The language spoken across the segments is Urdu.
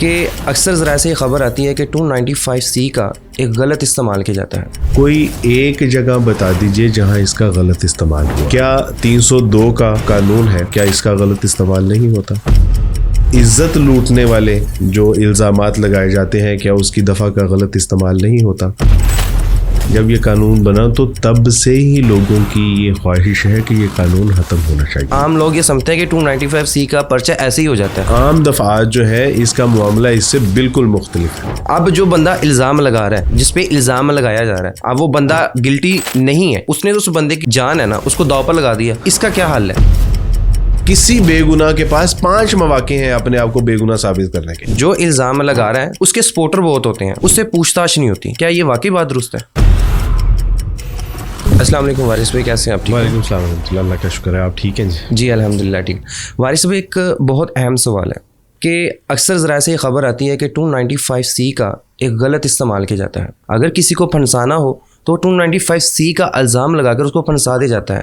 کہ اکثر ذرائع سے یہ خبر آتی ہے کہ 295C کا ایک غلط استعمال کیا جاتا ہے. کوئی ایک جگہ بتا دیجئے جہاں اس کا غلط استعمال ہوا. کیا 302 کا قانون ہے, کیا اس کا غلط استعمال نہیں ہوتا؟ عزت لوٹنے والے جو الزامات لگائے جاتے ہیں, کیا اس کی دفعہ کا غلط استعمال نہیں ہوتا؟ جب یہ قانون بنا تو تب سے ہی لوگوں کی یہ خواہش ہے کہ یہ قانون ختم ہونا چاہیے. عام لوگ یہ سمجھتے ہیں کہ 295C کا پرچہ ایسے ہی ہو جاتا ہے. عام دفعات جو ہے اس کا معاملہ اس سے بالکل مختلف ہے. اب جو بندہ الزام لگا رہا ہے, جس پہ الزام لگایا جا رہا ہے, اب وہ بندہ گلٹی نہیں ہے, اس نے تو اس بندے کی جان ہے نا, اس کو داؤ پر لگا دیا. اس کا کیا حل ہے؟ کسی بے گناہ کے پاس 5 مواقع ہیں اپنے آپ کو بے گناہ ثابت کرنے کے. جو الزام لگا رہا ہے اس کے سپورٹر بہت ہوتے ہیں, اس سے پوچھ تاچھ نہیں ہوتی. کیا یہ واقعی بات درست ہے؟ السلام علیکم وارث بھائی, کیسے ہیں آپ؟ ٹھیک؟ وعلیکم السلام ورحمۃ اللہ. اللہ کا شکر ہے, آپ ٹھیک ہیں جی؟ جی الحمدللہ ٹھیک. وارث بھائی, ایک بہت اہم سوال ہے کہ اکثر ذرائع سے یہ خبر آتی ہے کہ 295C کا ایک غلط استعمال کیا جاتا ہے. اگر کسی کو پھنسانا ہو تو 295C کا الزام لگا کر اس کو پھنسا دیا جاتا ہے,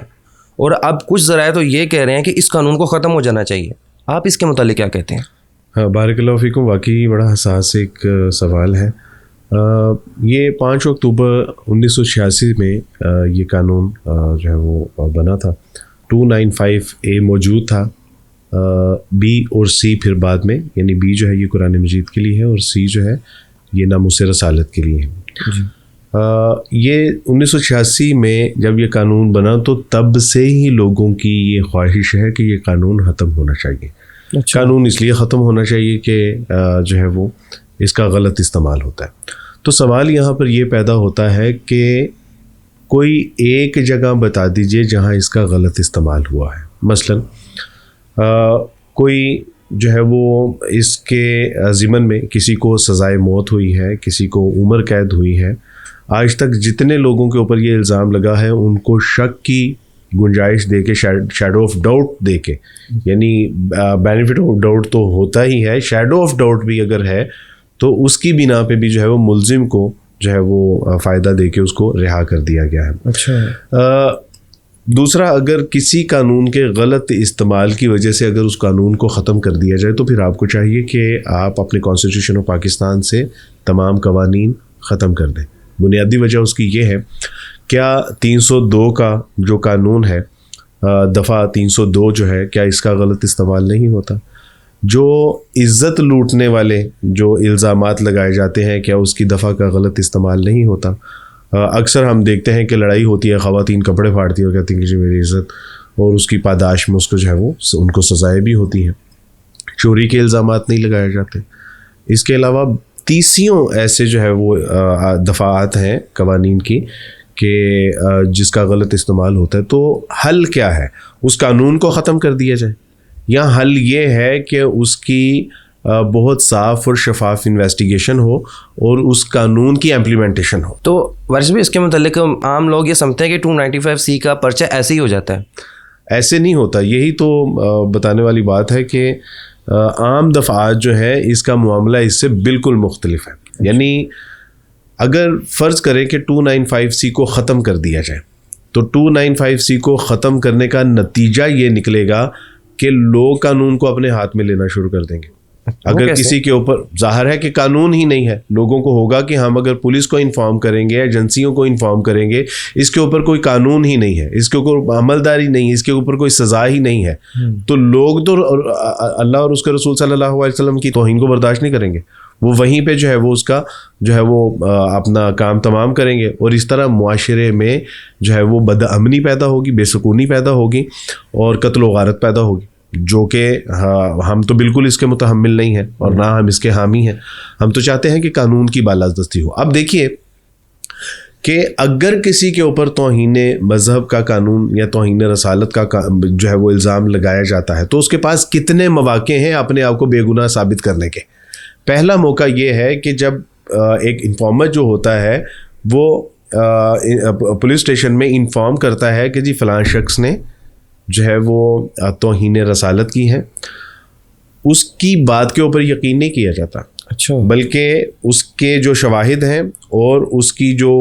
اور اب کچھ ذرائع تو یہ کہہ رہے ہیں کہ اس قانون کو ختم ہو جانا چاہیے. آپ اس کے متعلق کیا کہتے ہیں؟ ہاں, بارک اللہ فیکم. واقعی بڑا حساس ایک سوال ہے. یہ 5 اکتوبر 1986 میں یہ قانون جو ہے وہ بنا تھا. 295A موجود تھا, B اور C پھر بعد میں, یعنی B جو ہے یہ قرآن مجید کے لیے ہے اور C جو ہے یہ ناموس رسالت کے لیے ہے. جی. یہ 1986 میں جب یہ قانون بنا تو تب سے ہی لوگوں کی یہ خواہش ہے کہ یہ قانون ختم ہونا چاہیے. قانون اس لیے ختم ہونا چاہیے کہ جو ہے وہ اس کا غلط استعمال ہوتا ہے. تو سوال یہاں پر یہ پیدا ہوتا ہے کہ کوئی ایک جگہ بتا دیجئے جہاں اس کا غلط استعمال ہوا ہے. مثلا کوئی جو ہے وہ اس کے ضمن میں کسی کو سزائے موت ہوئی ہے, کسی کو عمر قید ہوئی ہے. آج تک جتنے لوگوں کے اوپر یہ الزام لگا ہے ان کو شک کی گنجائش دے کے, شیڈو آف ڈاؤٹ دے کے, یعنی بینیفٹ آف ڈاؤٹ تو ہوتا ہی ہے, شیڈو آف ڈاؤٹ بھی اگر ہے تو اس کی بنا پہ بھی جو ہے وہ ملزم کو جو ہے وہ فائدہ دے کے اس کو رہا کر دیا گیا ہے. اچھا. دوسرا, اگر کسی قانون کے غلط استعمال کی وجہ سے اگر اس قانون کو ختم کر دیا جائے تو پھر آپ کو چاہیے کہ آپ اپنے کانسٹیٹیوشن آف پاکستان سے تمام قوانین ختم کر دیں. بنیادی وجہ اس کی یہ ہے, کیا 302 کا جو قانون ہے, دفعہ 302 جو ہے, کیا اس کا غلط استعمال نہیں ہوتا؟ جو عزت لوٹنے والے جو الزامات لگائے جاتے ہیں, کیا اس کی دفعہ کا غلط استعمال نہیں ہوتا؟ اکثر ہم دیکھتے ہیں کہ لڑائی ہوتی ہے, خواتین کپڑے پھاڑتی ہیں اور کہتی ہیں کہ جی میری عزت, اور اس کی پاداش میں اس کو جو ہے وہ ان کو سزائیں بھی ہوتی ہیں. چوری کے الزامات نہیں لگائے جاتے. اس کے علاوہ 30 ایسے جو ہے وہ دفعات ہیں قوانین کی کہ جس کا غلط استعمال ہوتا ہے. تو حل کیا ہے؟ اس قانون کو ختم کر دیا جائے, یا حل یہ ہے کہ اس کی بہت صاف اور شفاف انویسٹیگیشن ہو اور اس قانون کی امپلیمنٹیشن ہو. تو وارث بھائی, اس کے متعلق عام لوگ یہ سمجھتے ہیں کہ 295C کا پرچہ ایسے ہی ہو جاتا ہے. ایسے نہیں ہوتا. یہی تو بتانے والی بات ہے کہ عام دفعات جو ہے اس کا معاملہ اس سے بالکل مختلف ہے. یعنی اگر فرض کریں کہ 295C کو ختم کر دیا جائے تو 295C کو ختم کرنے کا نتیجہ یہ نکلے گا کہ لوگ قانون کو اپنے ہاتھ میں لینا شروع کر دیں گے. اگر کسی کے اوپر, ظاہر ہے کہ قانون ہی نہیں ہے, لوگوں کو ہوگا کہ ہم اگر پولیس کو انفارم کریں گے, ایجنسیوں کو انفارم کریں گے, اس کے اوپر کوئی قانون ہی نہیں ہے, اس کے اوپر عملداری نہیں ہے, اس کے اوپر کوئی سزا ہی نہیں ہے, تو لوگ تو اللہ اور اس کے رسول صلی اللہ علیہ وسلم کی توہین کو برداشت نہیں کریں گے. وہ وہیں پہ جو ہے وہ اس کا جو ہے وہ اپنا کام تمام کریں گے, اور اس طرح معاشرے میں جو ہے وہ بد امنی پیدا ہوگی, بے سکونی پیدا ہوگی اور قتل و غارت پیدا ہوگی, جو کہ ہم تو بالکل اس کے متحمل نہیں ہیں اور نہ ہم اس کے حامی ہیں. ہم تو چاہتے ہیں کہ قانون کی بالادستی ہو. اب دیکھیے کہ اگر کسی کے اوپر توہین مذہب کا قانون یا توہین رسالت کا جو ہے وہ الزام لگایا جاتا ہے تو اس کے پاس کتنے مواقع ہیں اپنے آپ کو بے گناہ ثابت کرنے کے. پہلا موقع یہ ہے کہ جب ایک انفارمر جو ہوتا ہے وہ پولیس اسٹیشن میں انفارم کرتا ہے کہ جی فلاں شخص نے جو ہے وہ توہین رسالت کی ہے, اس کی بات کے اوپر یقین نہیں کیا جاتا. اچھا. بلکہ اس کے جو شواہد ہیں اور اس کی جو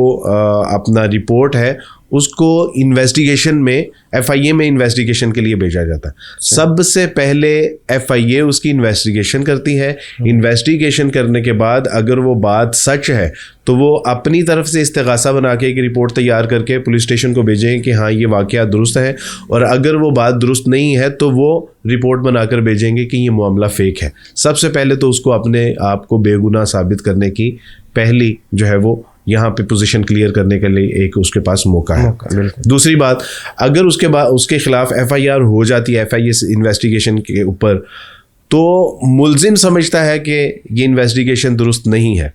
اپنا رپورٹ ہے اس کو انویسٹیگیشن میں FIA میں انویسٹیگیشن کے لیے بھیجا جاتا ہے. سب سے پہلے FIA اس کی انویسٹیگیشن کرتی ہے. انویسٹیگیشن کرنے کے بعد اگر وہ بات سچ ہے تو وہ اپنی طرف سے استغاثہ بنا کے ایک رپورٹ تیار کر کے پولیس اسٹیشن کو بھیجیں کہ ہاں یہ واقعہ درست ہے, اور اگر وہ بات درست نہیں ہے تو وہ رپورٹ بنا کر بھیجیں گے کہ یہ معاملہ فیک ہے. سب سے پہلے تو اس کو اپنے آپ کو بے گناہ ثابت کرنے کی پہلی جو ہے وہ یہاں پہ پوزیشن کلیئر کرنے کے لیے ایک اس کے پاس موقع ہے. دوسری بات, اگر اس کے بعد اس کے خلاف FIR ہو جاتی ہے FIA انویسٹیگیشن کے اوپر, تو ملزم سمجھتا ہے کہ یہ انویسٹیگیشن درست نہیں ہے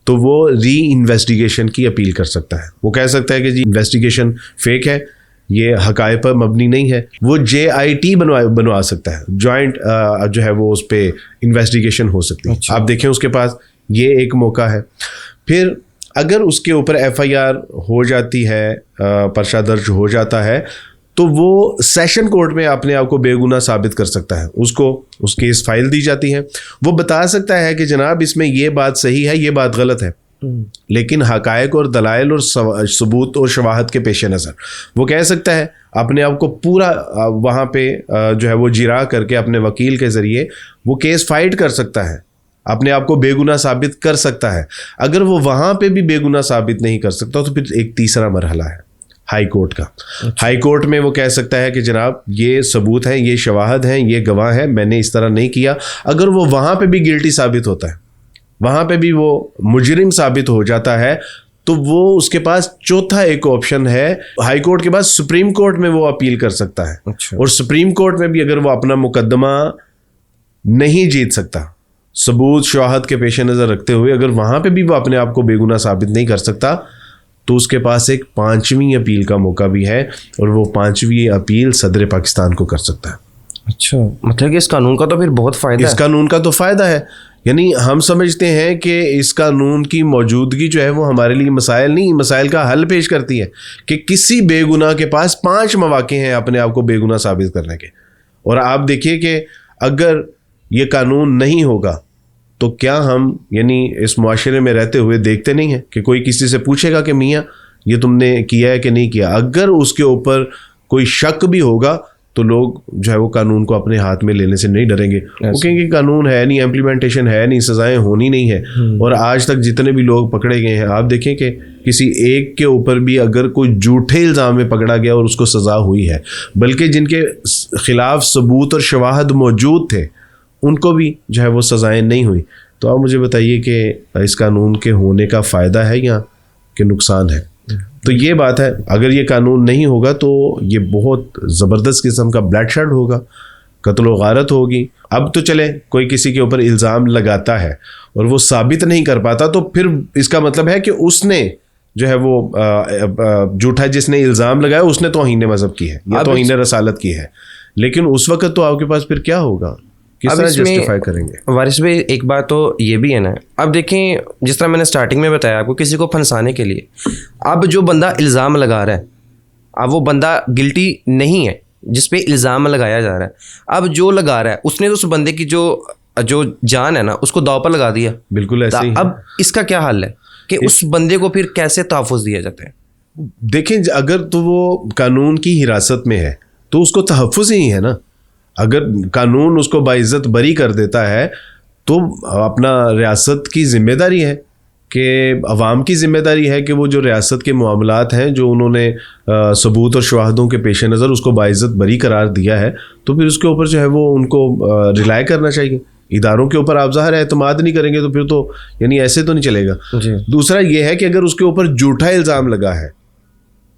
تو وہ ری انویسٹیگیشن کی اپیل کر سکتا ہے. وہ کہہ سکتا ہے کہ جی انویسٹیگیشن فیک ہے, یہ حقائق پر مبنی نہیں ہے. وہ JIT بنوا سکتا ہے, جوائنٹ جو ہے وہ اس پہ انویسٹیگیشن ہو سکتی ہے. آپ دیکھیں اس کے پاس یہ ایک موقع ہے. پھر اگر اس کے اوپر FIR ہو جاتی ہے, پرچہ درج ہو جاتا ہے, تو وہ سیشن کورٹ میں اپنے آپ کو بے گناہ ثابت کر سکتا ہے. اس کو اس کیس فائل دی جاتی ہے. وہ بتا سکتا ہے کہ جناب اس میں یہ بات صحیح ہے, یہ بات غلط ہے, لیکن حقائق اور دلائل اور ثبوت اور شواہد کے پیش نظر وہ کہہ سکتا ہے, اپنے آپ کو پورا وہاں پہ جو ہے وہ جرا کر کے اپنے وکیل کے ذریعے وہ کیس فائٹ کر سکتا ہے, اپنے آپ کو بے گناہ ثابت کر سکتا ہے. اگر وہ وہاں پہ بھی بے گناہ ثابت نہیں کر سکتا تو پھر ایک تیسرا مرحلہ ہے ہائی کورٹ کا. ہائی کورٹ میں وہ کہہ سکتا ہے کہ جناب یہ ثبوت ہیں, یہ شواہد ہیں, یہ گواہ ہیں, میں نے اس طرح نہیں کیا. اگر وہ وہاں پہ بھی گلٹی ثابت ہوتا ہے, وہاں پہ بھی وہ مجرم ثابت ہو جاتا ہے, تو وہ اس کے پاس چوتھا ایک آپشن ہے. ہائی کورٹ کے بعد سپریم کورٹ میں وہ اپیل کر سکتا ہے. اور سپریم کورٹ میں بھی اگر وہ اپنا مقدمہ نہیں جیت سکتا, ثبوت شواہد کے پیش نظر رکھتے ہوئے اگر وہاں پہ بھی وہ اپنے آپ کو بے گناہ ثابت نہیں کر سکتا, تو اس کے پاس ایک 5ویں اپیل کا موقع بھی ہے, اور وہ 5ویں اپیل صدر پاکستان کو کر سکتا ہے. اچھا, مطلب کہ اس قانون کا تو پھر بہت فائدہ ہے. اس قانون کا تو فائدہ ہے. یعنی ہم سمجھتے ہیں کہ اس قانون کی موجودگی جو ہے وہ ہمارے لیے مسائل نہیں, مسائل کا حل پیش کرتی ہے کہ کسی بے گناہ کے پاس 5 مواقع ہیں اپنے آپ کو بے گناہ ثابت کرنے کے. اور آپ دیکھیے کہ اگر یہ قانون نہیں ہوگا تو کیا ہم یعنی اس معاشرے میں رہتے ہوئے دیکھتے نہیں ہیں کہ کوئی کسی سے پوچھے گا کہ میاں یہ تم نے کیا ہے کہ نہیں کیا. اگر اس کے اوپر کوئی شک بھی ہوگا تو لوگ جو ہے وہ قانون کو اپنے ہاتھ میں لینے سے نہیں ڈریں گے. وہ کہیں گے قانون ہے نہیں, امپلیمنٹیشن ہے نہیں, سزائیں ہونی نہیں ہے. اور آج تک جتنے بھی لوگ پکڑے گئے ہیں, آپ دیکھیں کہ کسی ایک کے اوپر بھی اگر کوئی جھوٹے الزام میں پکڑا گیا اور اس کو سزا ہوئی ہے, بلکہ جن کے خلاف ثبوت اور شواہد موجود تھے ان کو بھی جو ہے وہ سزائیں نہیں ہوئی. تو آپ مجھے بتائیے کہ اس قانون کے ہونے کا فائدہ ہے یا کہ نقصان ہے؟ تو یہ بات ہے, اگر یہ قانون نہیں ہوگا تو یہ بہت زبردست قسم کا بلڈ شیڈ ہوگا, قتل و غارت ہوگی. اب تو چلے کوئی کسی کے اوپر الزام لگاتا ہے اور وہ ثابت نہیں کر پاتا, تو پھر اس کا مطلب ہے کہ اس نے جو ہے وہ جھوٹا جس نے الزام لگایا اس نے توہین مذہب کی ہے یا توہین رسالت کی ہے. لیکن اس وقت تو آپ کے پاس پھر کیا ہوگا, کس طرح جسٹیفائی کریں گے؟ وارث بھائی ایک بات تو یہ بھی ہے نا, اب دیکھیں جس طرح میں نے اسٹارٹنگ میں بتایا آپ کو, کسی کو پھنسانے کے لیے اب جو بندہ الزام لگا رہا ہے, اب وہ بندہ گلٹی نہیں ہے جس پہ الزام لگایا جا رہا ہے. اب جو لگا رہا ہے اس نے تو اس بندے کی جو جان ہے نا اس کو داؤ پر لگا دیا. بالکل ایسے ہی. اب اس کا کیا حل ہے کہ اس بندے کو پھر کیسے تحفظ دیا جاتا ہے؟ دیکھیں اگر تو وہ قانون کی حراست میں ہے تو اس کو تحفظ ہی ہے نا. اگر قانون اس کو باعزت بری کر دیتا ہے تو اپنا ریاست کی ذمہ داری ہے کہ عوام کی ذمہ داری ہے کہ وہ جو ریاست کے معاملات ہیں جو انہوں نے ثبوت اور شواہدوں کے پیش نظر اس کو باعزت بری قرار دیا ہے, تو پھر اس کے اوپر جو ہے وہ ان کو ریلائی کرنا چاہیے. اداروں کے اوپر آپ ظاہر اعتماد نہیں کریں گے تو پھر تو یعنی ایسے تو نہیں چلے گا. دوسرا یہ ہے کہ اگر اس کے اوپر جھوٹا الزام لگا ہے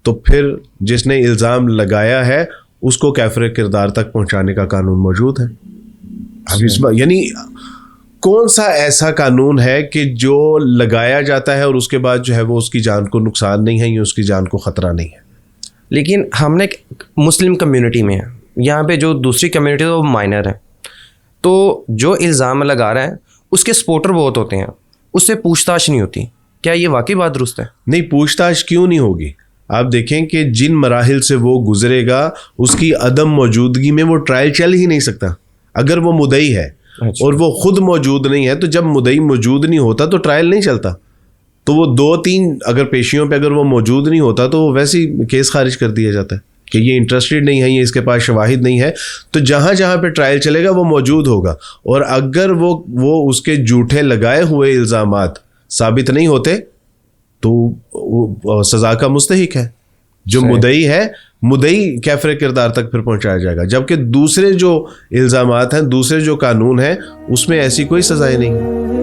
تو پھر جس نے الزام لگایا ہے اس کو کیفر کردار تک پہنچانے کا قانون موجود ہے. یعنی کون سا ایسا قانون ہے کہ جو لگایا جاتا ہے اور اس کے بعد جو ہے وہ اس کی جان کو نقصان نہیں ہے یا اس کی جان کو خطرہ نہیں ہے؟ لیکن ہم نے مسلم کمیونٹی میں ہے, یہاں پہ جو دوسری کمیونٹی ہے وہ مائنر ہے, تو جو الزام لگا رہا ہے اس کے سپورٹر بہت ہوتے ہیں, اس سے پوچھ تاچھ نہیں ہوتی. کیا یہ واقعی بات درست ہے؟ نہیں, پوچھ تاچھ کیوں نہیں ہوگی؟ آپ دیکھیں کہ جن مراحل سے وہ گزرے گا اس کی عدم موجودگی میں وہ ٹرائل چل ہی نہیں سکتا. اگر وہ مدعی ہے اور وہ خود موجود نہیں ہے, تو جب مدعی موجود نہیں ہوتا تو ٹرائل نہیں چلتا. تو وہ 2-3 اگر پیشیوں پہ اگر وہ موجود نہیں ہوتا تو ویسے ہی کیس خارج کر دیا جاتا ہے کہ یہ انٹرسٹڈ نہیں ہے, یہ اس کے پاس شواہد نہیں ہے. تو جہاں جہاں پہ ٹرائل چلے گا وہ موجود ہوگا, اور اگر وہ اس کے جھوٹے لگائے ہوئے الزامات ثابت نہیں ہوتے تو وہ سزا کا مستحق ہے. جو مدعی ہے, مدعی کیفر کردار تک پھر پہنچایا جائے گا, جبکہ دوسرے جو الزامات ہیں, دوسرے جو قانون ہیں, اس میں ایسی کوئی سزائیں نہیں.